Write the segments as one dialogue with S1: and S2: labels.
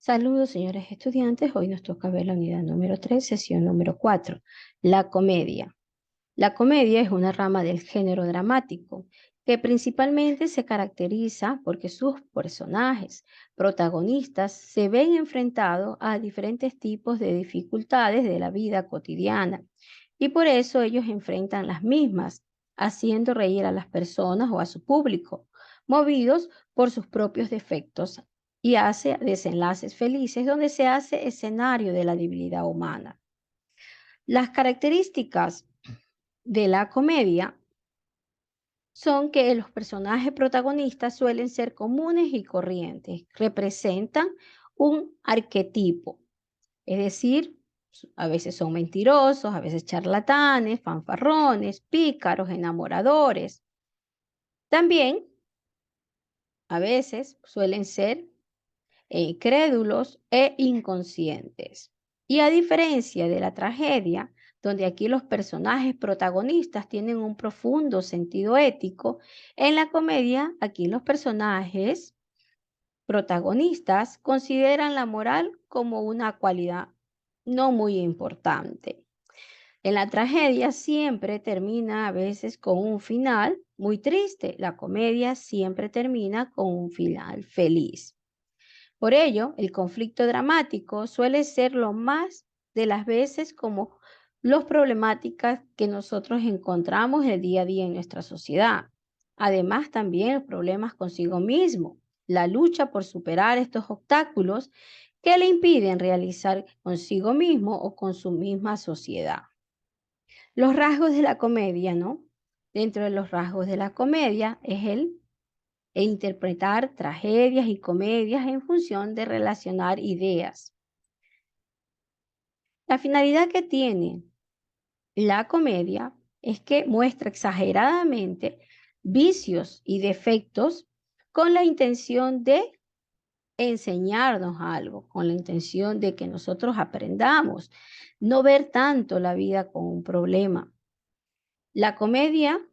S1: Saludos, señores estudiantes. Hoy nos toca ver la unidad número 3, sesión número 4, la comedia. La comedia es una rama del género dramático que principalmente se caracteriza porque sus personajes protagonistas se ven enfrentados a diferentes tipos de dificultades de la vida cotidiana y por eso ellos enfrentan las mismas, haciendo reír a las personas o a su público, movidos por sus propios defectos y hace desenlaces felices donde se hace escenario de la debilidad humana. Las características de la comedia son que los personajes protagonistas suelen ser comunes y corrientes, representan un arquetipo, es decir, a veces son mentirosos, a veces charlatanes, fanfarrones, pícaros, enamoradores. También a veces suelen ser crédulos e inconscientes. Y a diferencia de la tragedia, donde aquí los personajes protagonistas tienen un profundo sentido ético, en la comedia aquí los personajes protagonistas consideran la moral como una cualidad no muy importante. En la tragedia siempre termina a veces con un final muy triste, la comedia siempre termina con un final feliz. Por ello, el conflicto dramático suele ser lo más de las veces como las problemáticas que nosotros encontramos el día a día en nuestra sociedad. Además, también los problemas consigo mismo, la lucha por superar estos obstáculos que le impiden realizar consigo mismo o con su misma sociedad. Los rasgos de la comedia, ¿no? Dentro de los rasgos de la comedia es e interpretar tragedias y comedias en función de relacionar ideas. La finalidad que tiene la comedia es que muestra exageradamente vicios y defectos con la intención de enseñarnos algo, con la intención de que nosotros aprendamos, no ver tanto la vida como un problema. La comedia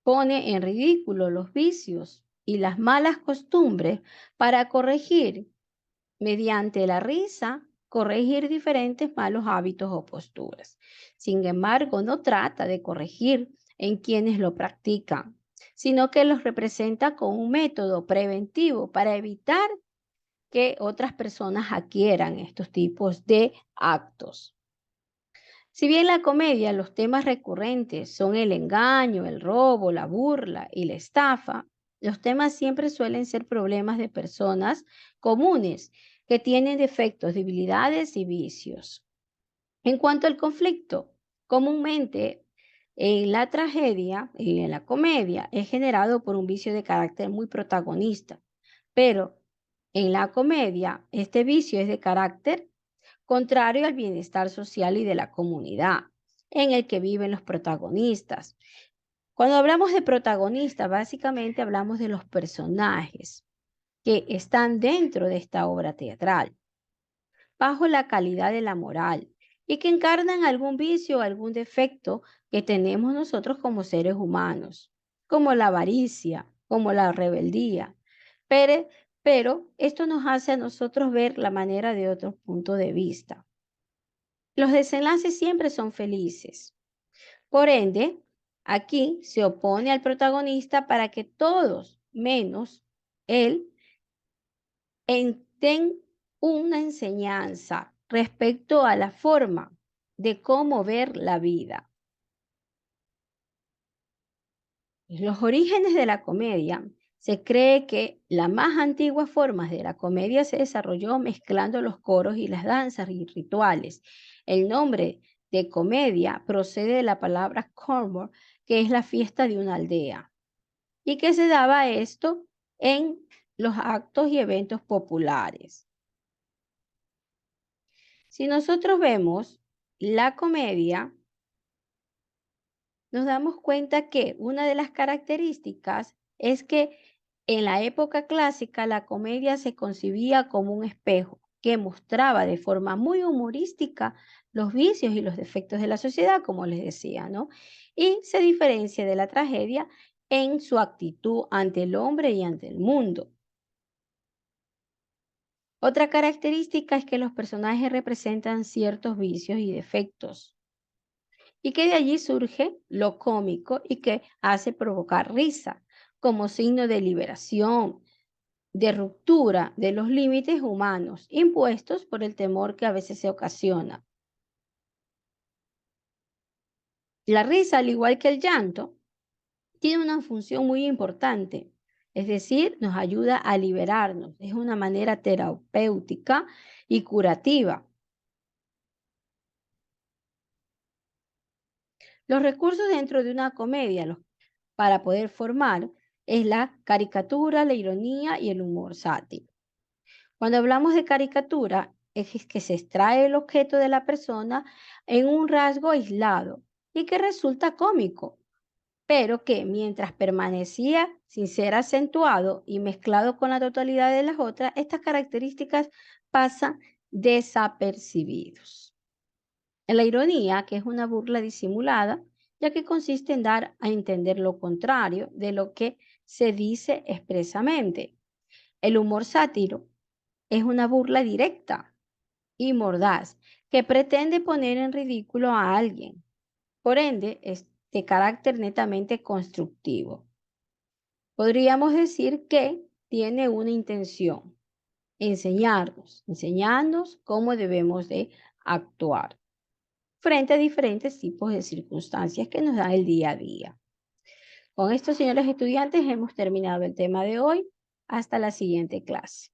S1: pone en ridículo los vicios y las malas costumbres para corregir mediante la risa, corregir diferentes malos hábitos o posturas. Sin embargo, no trata de corregir en quienes lo practican, sino que los representa con un método preventivo para evitar que otras personas adquieran estos tipos de actos. Si bien la comedia, los temas recurrentes son el engaño, el robo, la burla y la estafa, los temas siempre suelen ser problemas de personas comunes que tienen defectos, debilidades y vicios. En cuanto al conflicto, comúnmente en la tragedia y en la comedia es generado por un vicio de carácter muy protagonista, pero en la comedia este vicio es de carácter contrario al bienestar social y de la comunidad en el que viven los protagonistas. Cuando hablamos de protagonistas, básicamente hablamos de los personajes que están dentro de esta obra teatral, bajo la calidad de la moral y que encarnan algún vicio o algún defecto que tenemos nosotros como seres humanos, como la avaricia, como la rebeldía. Pero, pero esto nos hace a nosotros ver la manera de otro punto de vista. Los desenlaces siempre son felices. Por ende, aquí se opone al protagonista para que todos, menos él, den una enseñanza respecto a la forma de cómo ver la vida. Los orígenes de la comedia. Se cree que las más antiguas formas de la comedia se desarrolló mezclando los coros y las danzas y rituales. El nombre de comedia procede de la palabra cormor, que es la fiesta de una aldea, y que se daba esto en los actos y eventos populares. Si nosotros vemos la comedia, nos damos cuenta que una de las características es que en la época clásica la comedia se concibía como un espejo que mostraba de forma muy humorística los vicios y los defectos de la sociedad, como les decía, ¿no? Y se diferencia de la tragedia en su actitud ante el hombre y ante el mundo. Otra característica es que los personajes representan ciertos vicios y defectos, y que de allí surge lo cómico y que hace provocar risa, como signo de liberación, de ruptura de los límites humanos impuestos por el temor que a veces se ocasiona. La risa, al igual que el llanto, tiene una función muy importante, es decir, nos ayuda a liberarnos, es una manera terapéutica y curativa. Los recursos dentro de una comedia para poder formar es la caricatura, la ironía y el humor sático. Cuando hablamos de caricatura, es que se extrae el objeto de la persona en un rasgo aislado y que resulta cómico, pero que mientras permanecía sin ser acentuado y mezclado con la totalidad de las otras, estas características pasan desapercibidos. La ironía, que es una burla disimulada, ya que consiste en dar a entender lo contrario de lo que se dice expresamente. El humor sátiro es una burla directa y mordaz que pretende poner en ridículo a alguien. Por ende, es de carácter netamente constructivo. Podríamos decir que tiene una intención, enseñarnos cómo debemos de actuar frente a diferentes tipos de circunstancias que nos da el día a día. Con esto, señores estudiantes, hemos terminado el tema de hoy. Hasta la siguiente clase.